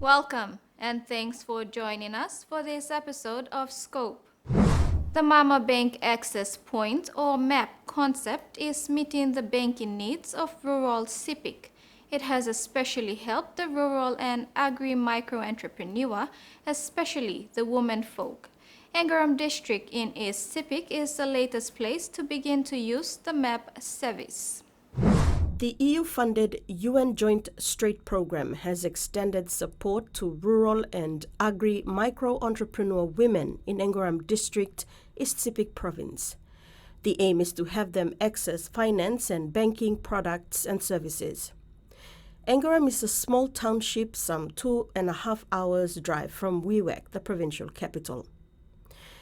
Welcome and thanks for joining us for this episode of Scope. The Mama Bank Access Point or MAP concept is meeting the banking needs of rural Sepik. It has especially helped the rural and agri micro-entrepreneur, especially the womenfolk. Angoram District in East Sepik is the latest place to begin to use the MAP service. The EU-funded UN Joint Strait Programme has extended support to rural and agri micro-entrepreneur women in Angoram District, East Sepik Province. The aim is to have them access finance and banking products and services. Angoram is a small township some 2.5 hours drive from Wewak, the provincial capital.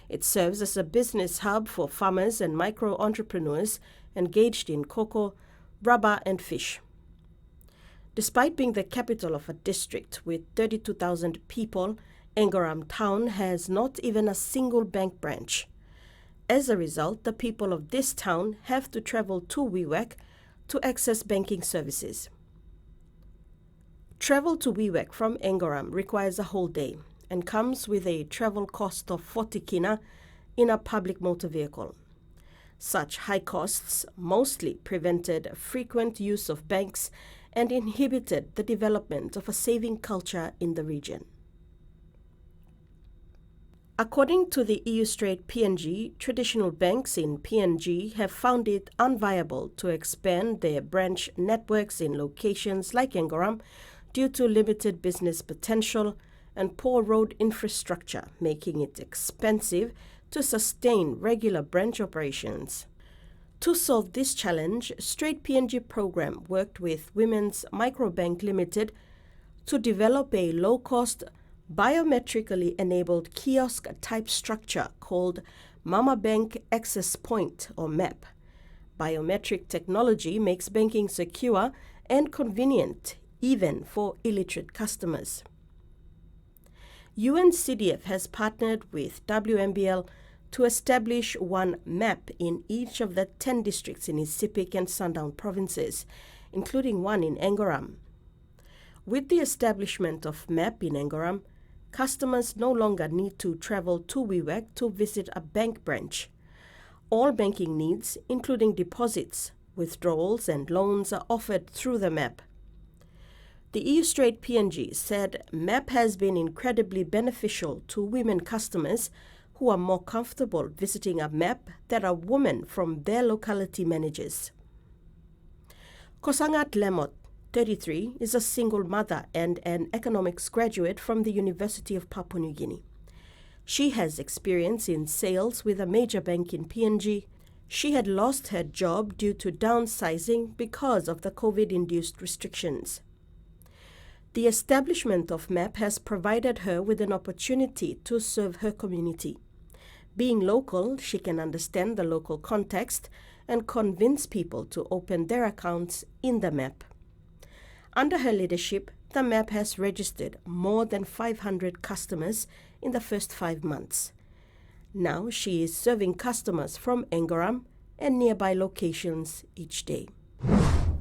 It serves as a business hub for farmers and micro-entrepreneurs engaged in cocoa, rubber and fish. Despite being the capital of a district with 32,000 people, Angoram town has not even a single bank branch. As a result, the people of this town have to travel to Wewak to access banking services. Travel to Wewak from Angoram requires a whole day and comes with a travel cost of 40 kina in a public motor vehicle. Such high costs mostly prevented frequent use of banks and inhibited the development of a saving culture in the region. According to the EU Strait PNG, traditional banks in PNG have found it unviable to expand their branch networks in locations like Angoram due to limited business potential and poor road infrastructure, making it expensive to sustain regular branch operations. To solve this challenge, Strait PNG program worked with Women's Microbank Limited to develop a low-cost, biometrically enabled kiosk-type structure called Mama Bank Access Point or MAP. Biometric technology makes banking secure and convenient, even for illiterate customers. UNCDF has partnered with WMBL to establish one MAP in each of the 10 districts in East Sepik and Sundown provinces, including one in Angoram. With the establishment of MAP in Angoram, customers no longer need to travel to Wewak to visit a bank branch. All banking needs, including deposits, withdrawals and loans, are offered through the MAP. The EU Strait PNG said MAP has been incredibly beneficial to women customers who are more comfortable visiting a MAP that a woman from their locality manages. Kosangat Lemot, 33, is a single mother and an economics graduate from the University of Papua New Guinea. She has experience in sales with a major bank in PNG. She had lost her job due to downsizing because of the COVID-induced restrictions. The establishment of MAP has provided her with an opportunity to serve her community. Being local, she can understand the local context and convince people to open their accounts in the MAP. Under her leadership, the MAP has registered more than 500 customers in the first 5 months. Now she is serving customers from Angoram and nearby locations each day.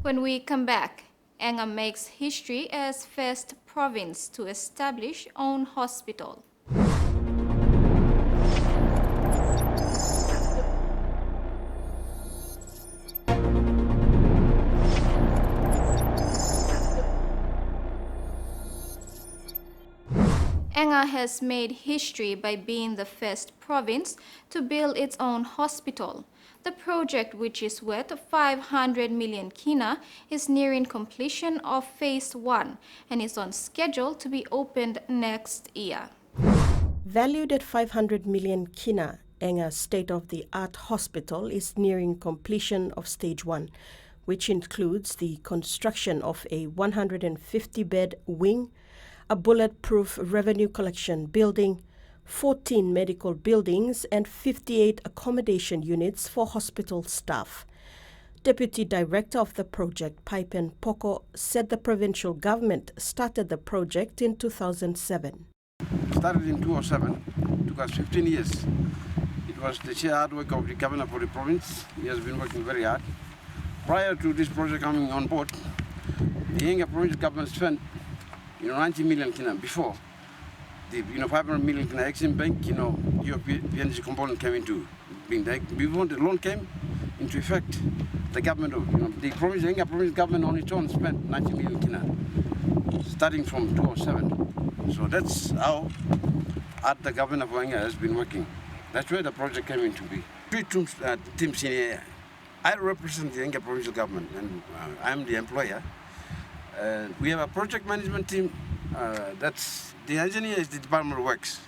When we come back, Enga makes history as first province to establish own hospital. Enga has made history by being the first province to build its own hospital. The project, which is worth 500 million kina, is nearing completion of Phase 1 and is on schedule to be opened next year. Valued at 500 million kina, Enga's state-of-the-art hospital is nearing completion of Stage 1, which includes the construction of a 150-bed wing, a bulletproof revenue collection building, 14 medical buildings and 58 accommodation units for hospital staff. Deputy Director of the project, Paipen Poko, said the provincial government started the project in 2007. Started in 2007, took us 15 years. It was the sheer hard work of the governor for the province. He has been working very hard. Prior to this project coming on board, the Enga provincial government spent 90 million kina before. The 500 million kina Exim Bank, your PNG component came into being there. Before the loan came into effect, the government of the Enga provincial government on its own spent 90 million kina, starting from 2007. So that's how the government of Enga has been working. That's where the project came into be. Three teams in here. I represent the Enga provincial government, and I'm the employer. We have a project management team. That's the engineer is the Department of Works.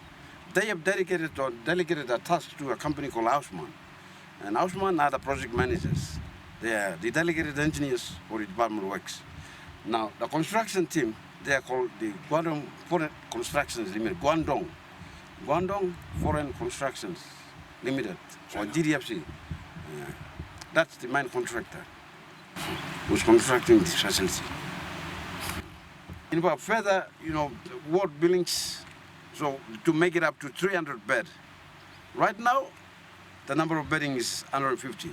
They have delegated a task to a company called Houseman. And Houseman are the project managers. They are the delegated engineers for the Department of Works. Now, the construction team, they are called the Guangdong Foreign Constructions Limited, Guangdong Foreign Constructions Limited, or GDFC. That's the main contractor who's constructing this facility. In about further, ward buildings, so to make it up to 300 beds. Right now, the number of bedding is 150.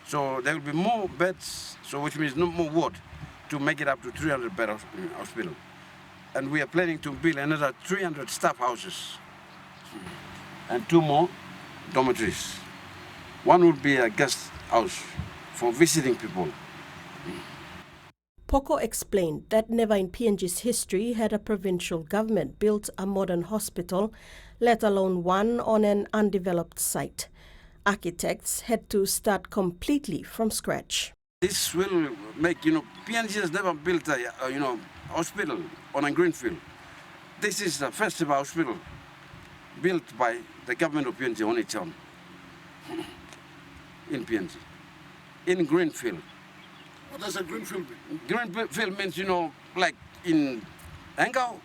So there will be more beds, so which means no more ward, to make it up to 300 bed hospital. And we are planning to build another 300 staff houses and 2 more dormitories. One would be a guest house for visiting people. Poco explained that never in PNG's history had a provincial government built a modern hospital, let alone one on an undeveloped site. Architects had to start completely from scratch. This will make, PNG has never built a hospital on a greenfield. This is the first ever hospital built by the government of PNG on its own in PNG, in greenfield. What does a greenfield mean? Greenfield means, like in Enga,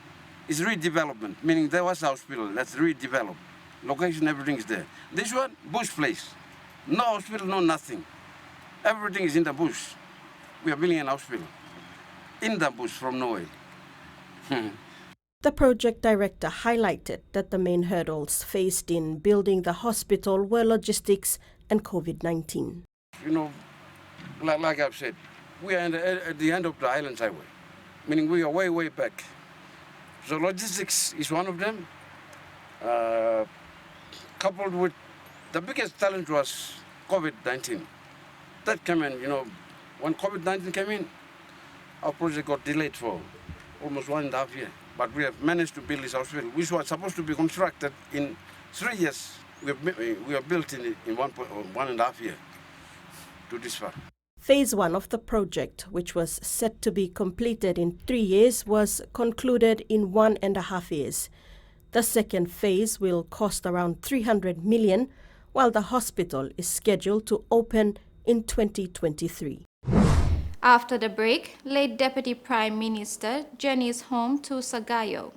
is redevelopment, meaning there was a hospital that's redeveloped. Location, everything is there. This one, bush place. No hospital, no nothing. Everything is in the bush. We are building an hospital in the bush from nowhere. The project director highlighted that the main hurdles faced in building the hospital were logistics and COVID-19. Like I've said, we are at the end of the Islands Highway, meaning we are way, way back. So logistics is one of them. Coupled with the biggest challenge was COVID-19. That came in, when COVID-19 came in, our project got delayed for almost 1.5 years. But we have managed to build this hospital, which was supposed to be constructed in 3 years. We have built in 1.5 years to this far. Phase 1 of the project, which was set to be completed in 3 years, was concluded in 1.5 years. The second phase will cost around 300 million, while the hospital is scheduled to open in 2023. After the break, late Deputy Prime Minister journeys home to Sagayo.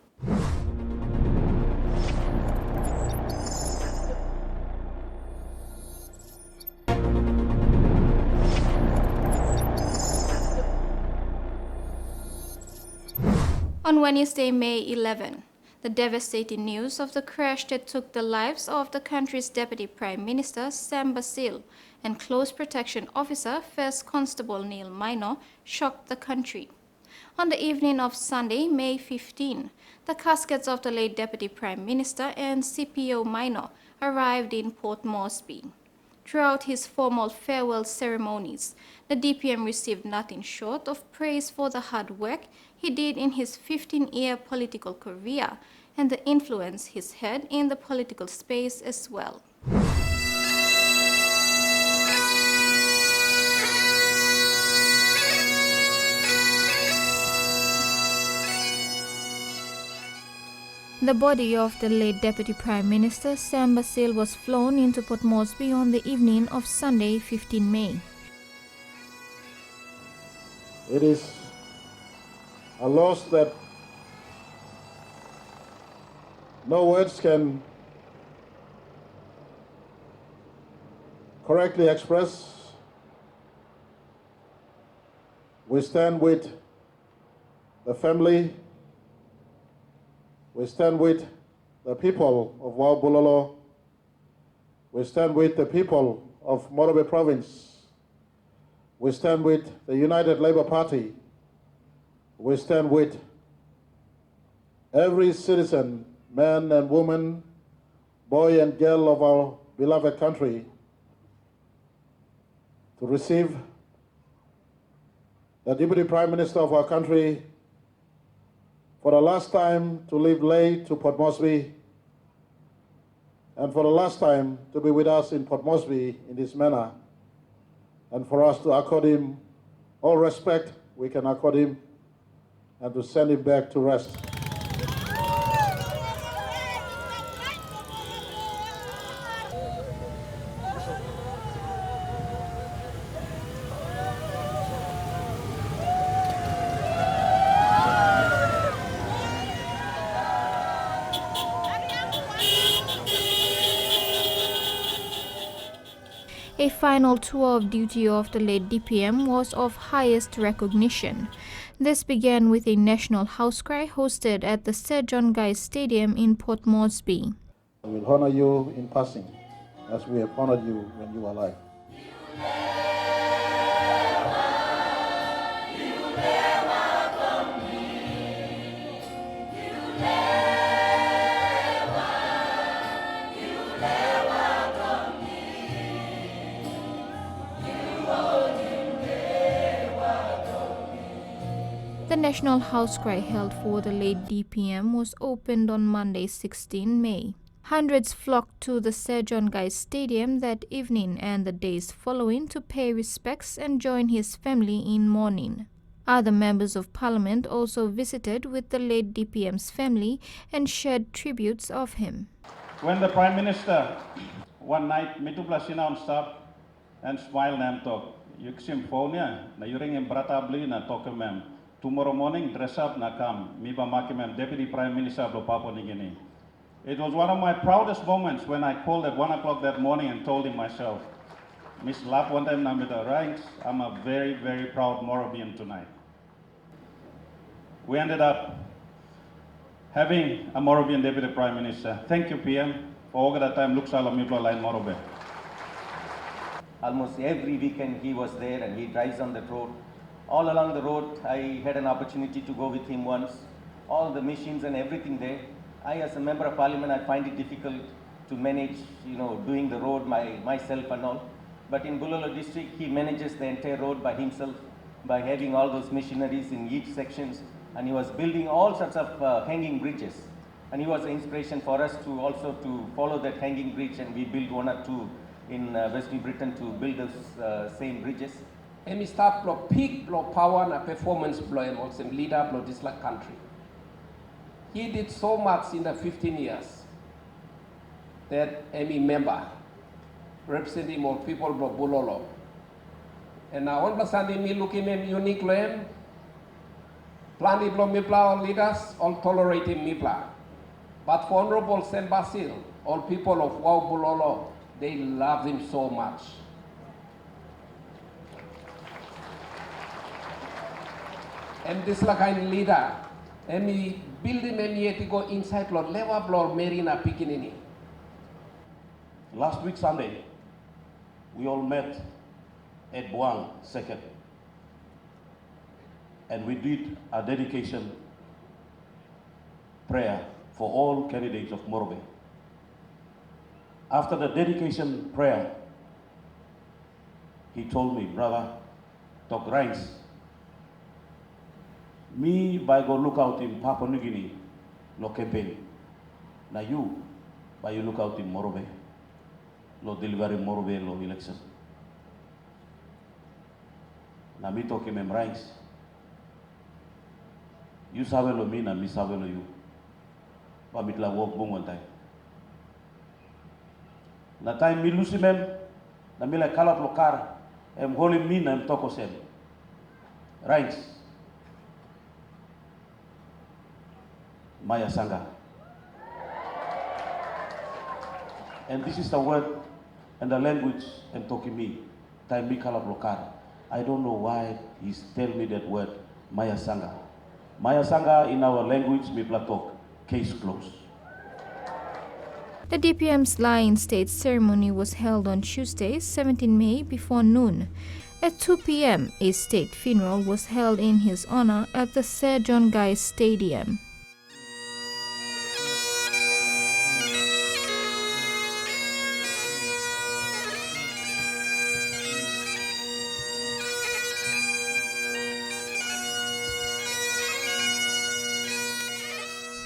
On Wednesday, May 11, the devastating news of the crash that took the lives of the country's Deputy Prime Minister, Sam Basil, and Close Protection Officer, First Constable Maino, shocked the country. On the evening of Sunday, May 15, the caskets of the late Deputy Prime Minister and CPO Maino arrived in Port Moresby. Throughout his formal farewell ceremonies, the DPM received nothing short of praise for the hard work he did in his 15-year political career and the influence he's had in the political space as well. The body of the late Deputy Prime Minister Sam Basil was flown into Port Moresby on the evening of Sunday, 15 May. It is a loss that no words can correctly express. We stand with the family. We stand with the people of Waubulolo. We stand with the people of Moresby Province. We stand with the United Labour Party. We stand with every citizen, man and woman, boy and girl of our beloved country, to receive the Deputy Prime Minister of our country for the last time to leave late to Port Moresby, and for the last time to be with us in Port Moresby in this manner, and for us to accord him all respect we can accord him, and to send him back to rest. A final tour of duty of the late DPM was of highest recognition. This began with a national house cry hosted at the Sir John Guy's Stadium in Port Moresby. We will honor you in passing, as we have honored you when you were alive. The National House Cry held for the late DPM was opened on Monday, 16 May. Hundreds flocked to the Sir John Guy's Stadium that evening and the days following to pay respects and join his family in mourning. Other members of Parliament also visited with the late DPM's family and shared tributes of him. When the Prime Minister one night mitupla sinaun stop and smile nam talk, yuksim phone na yuring imbratabli na talk mem. Tomorrow morning, dress up na come. Miba Makimem, Deputy Prime Minister of Papua New Guinea. It was one of my proudest moments when I called at 1 o'clock that morning and told him myself, Miss Lap one time namita ranks, I'm a very, very proud Moravian tonight. We ended up having a Moravian Deputy Prime Minister. Thank you, PM, for all that time looks ala mipla line Morobe. Almost every weekend he was there and he drives on the road. All along the road, I had an opportunity to go with him once. All the machines and everything there. I, as a member of parliament, I find it difficult to manage, doing the road myself and all. But in Bulolo district, he manages the entire road by himself, by having all those machineries in each sections. And he was building all sorts of hanging bridges. And he was an inspiration for us to also to follow that hanging bridge, and we built 1 or 2 in West New Britain to build those same bridges. Emi staff blow peak blow power na performance blow and also leader blow this like country. He did so much in the 15 years that Emi member representing more people blow Bulolo. And now on Sunday me looking at unique land, plenty blow mipla all leaders, all tolerating mipla. But for Honorable Saint Basil, all people of Wow Bulolo, they love him so much. And this like kind leader, and me building me to go inside Lord Lewa Lord Marina Pikinini. Last week Sunday, we all met at Buang Second, and we did a dedication prayer for all candidates of Morobe. After the dedication prayer, he told me, brother, talk Rhines. Me by go look out in Papua New Guinea, no campaign. Now you, by you look out in Morobe, no delivery Morobe, no election. Now me talking them ranks. You savelo me, na me savelo you. But me tla walk boom one time. Na time me lucy mem, na me la kalap lokar, em holding me na em toko sen. Ranks. Maya Sanga. And this is the word and the language and talking me. Time me kalap lokar. I don't know why he's telling me that word, Maya Sanga. Maya Sanga in our language, me platok, case closed. The DPM's lie-in state ceremony was held on Tuesday, 17 May, before noon. At 2 p.m., a state funeral was held in his honor at the Sir John Guy's Stadium.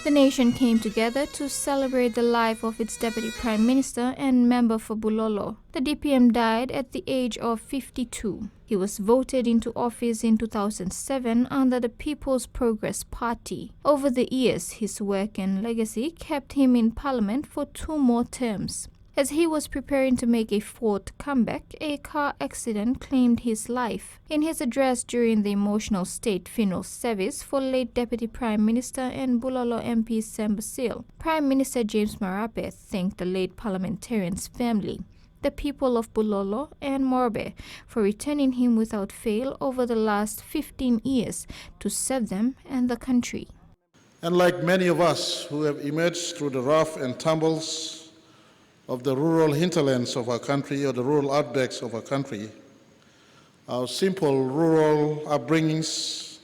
The nation came together to celebrate the life of its Deputy Prime Minister and member for Bulolo. The DPM died at the age of 52. He was voted into office in 2007 under the People's Progress Party. Over the years, his work and legacy kept him in Parliament for 2 more terms. As he was preparing to make a 4th comeback, a car accident claimed his life. In his address during the emotional state funeral service for late Deputy Prime Minister and Bulolo MP Basil, Prime Minister James Marape thanked the late parliamentarian's family, the people of Bulolo and Moresby, for returning him without fail over the last 15 years to serve them and the country. And like many of us who have emerged through the rough and tumbles of the rural hinterlands of our country or the rural outbacks of our country, our simple rural upbringings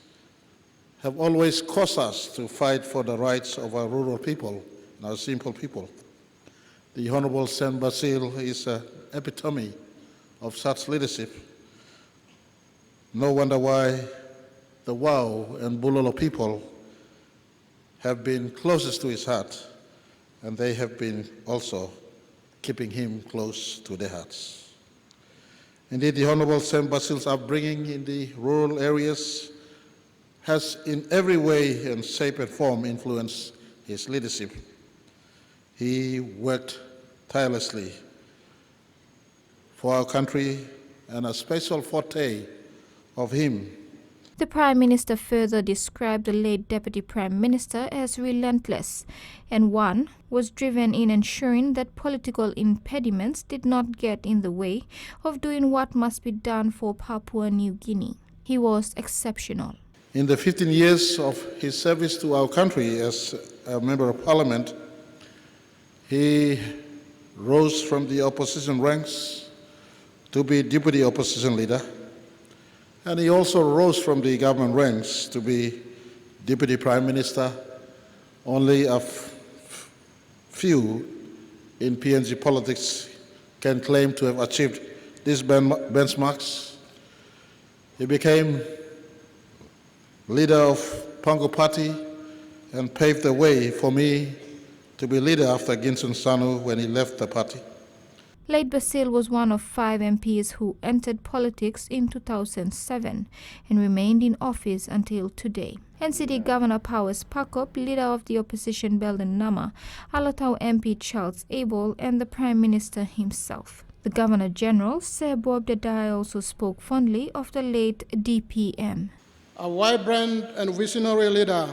have always caused us to fight for the rights of our rural people, our simple people. The Honorable Sam Basil is an epitome of such leadership. No wonder why the WOW and Bulolo people have been closest to his heart, and they have been also keeping him close to their hearts. Indeed, the Honorable Sam Basil's upbringing in the rural areas has in every way and shape and form influenced his leadership. He worked tirelessly for our country, and a special forte of him. The Prime Minister further described the late Deputy Prime Minister as relentless, and one was driven in ensuring that political impediments did not get in the way of doing what must be done for Papua New Guinea. He was exceptional. In the 15 years of his service to our country as a Member of Parliament, he rose from the opposition ranks to be Deputy Opposition Leader, and he also rose from the government ranks to be Deputy Prime Minister. Only a few in PNG politics can claim to have achieved these benchmarks. He became leader of Pango Party and paved the way for me to be leader after Ginsun Sanu when he left the party. Late Basil was one of 5 MPs who entered politics in 2007 and remained in office until today. NCD Governor Powers Pakop, leader of the opposition Belden Nama, Alatau MP Charles Abel, and the Prime Minister himself. The Governor General, Sir Bob Dedai, also spoke fondly of the late DPM. A vibrant and visionary leader,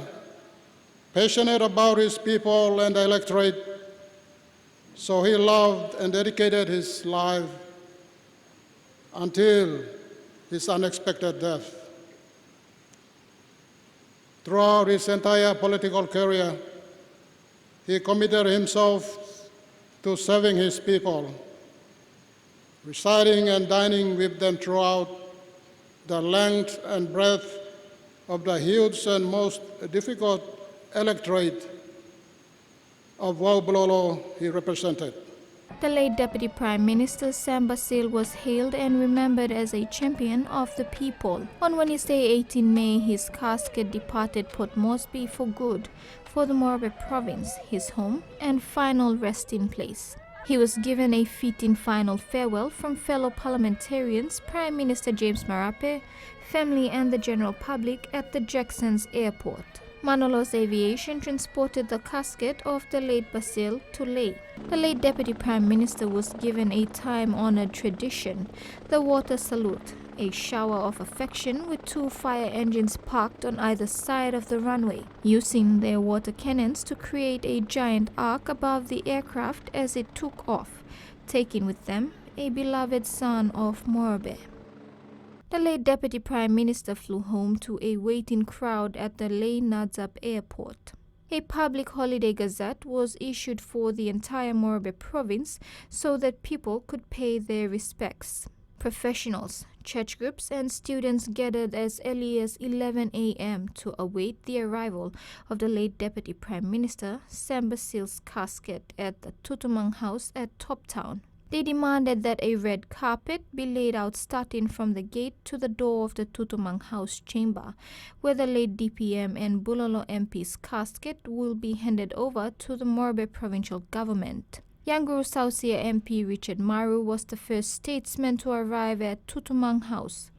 passionate about his people and the electorate, so he loved and dedicated his life until his unexpected death. Throughout his entire political career, he committed himself to serving his people, residing and dining with them throughout the length and breadth of the huge and most difficult electorate of Bulolo he represented. The late Deputy Prime Minister Sam Basil was hailed and remembered as a champion of the people. On Wednesday, 18 May, his casket departed Port Moresby for good, for the Moresby province, his home and final resting place. He was given a fitting final farewell from fellow parliamentarians, Prime Minister James Marape, family and the general public at the Jackson's Airport. Manolos Aviation transported the casket of the late Basil to Lae. The late Deputy Prime Minister was given a time-honored tradition, the water salute, a shower of affection with 2 fire engines parked on either side of the runway, using their water cannons to create a giant arc above the aircraft as it took off, taking with them a beloved son of Moresby. The late Deputy Prime Minister flew home to a waiting crowd at the Lae Nadzab Airport. A public holiday gazette was issued for the entire Moresby province so that people could pay their respects. Professionals, church groups and students gathered as early as 11 a.m. to await the arrival of the late Deputy Prime Minister Sam Basil's casket at the Tutumang House at Top Town. They demanded that a red carpet be laid out starting from the gate to the door of the Tutumang House chamber, where the late DPM and Bulolo MP's casket will be handed over to the Moresby Provincial government. Yanguru Sausia MP Richard Maru was the first statesman to arrive at Tutumang House.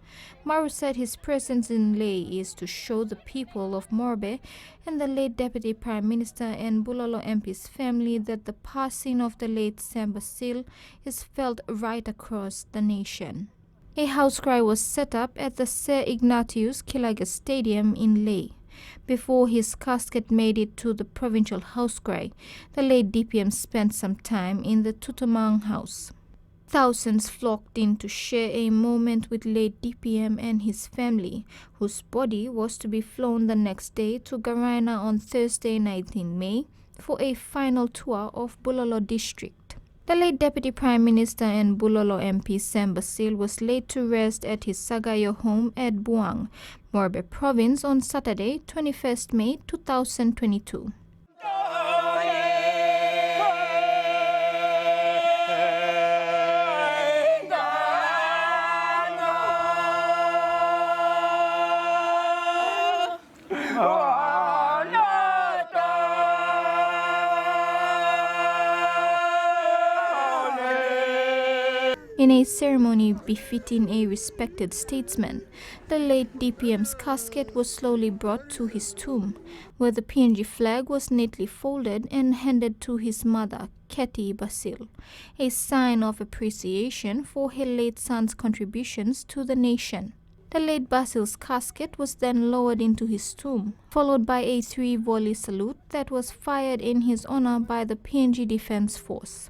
Maru said his presence in Lae is to show the people of Moresby and the late Deputy Prime Minister and Bulolo MP's family that the passing of the late Sam Basil is felt right across the nation. A house cry was set up at the Sir Ignatius Kilaga Stadium in Lae. Before his casket made it to the provincial house cry, the late DPM spent some time in the Tutumang House. Thousands flocked in to share a moment with late DPM and his family, whose body was to be flown the next day to Garaina on Thursday, 19 May, for a final tour of Bulolo District. The late Deputy Prime Minister and Bulolo MP Sam Basil was laid to rest at his Sagayo home at Buang, Moresby Province on Saturday, 21st May 2022. In a ceremony befitting a respected statesman, the late DPM's casket was slowly brought to his tomb, where the PNG flag was neatly folded and handed to his mother, Katie Basil, a sign of appreciation for her late son's contributions to the nation. The late Basil's casket was then lowered into his tomb, followed by a 3-volley salute that was fired in his honor by the PNG Defence Force.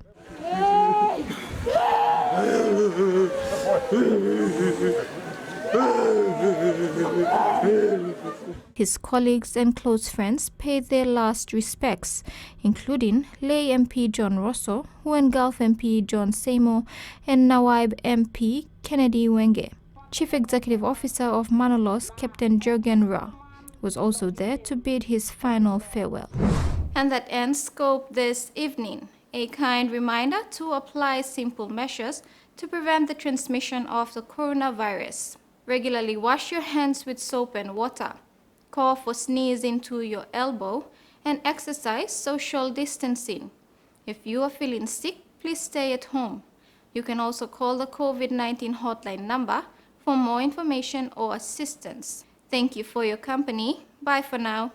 His colleagues and close friends paid their last respects, including Lae MP John Rosso, Huon Gulf MP John Seymour, and Nawaib MP Kennedy Wenge. Chief Executive Officer of Manolos, Captain Jurgen Ra, was also there to bid his final farewell. And that ends Scope this evening. A kind reminder to apply simple measures to prevent the transmission of the coronavirus. Regularly wash your hands with soap and water. Cough or sneeze into your elbow, and exercise social distancing. If you are feeling sick, please stay at home. You can also call the COVID-19 hotline number for more information or assistance. Thank you for your company. Bye for now.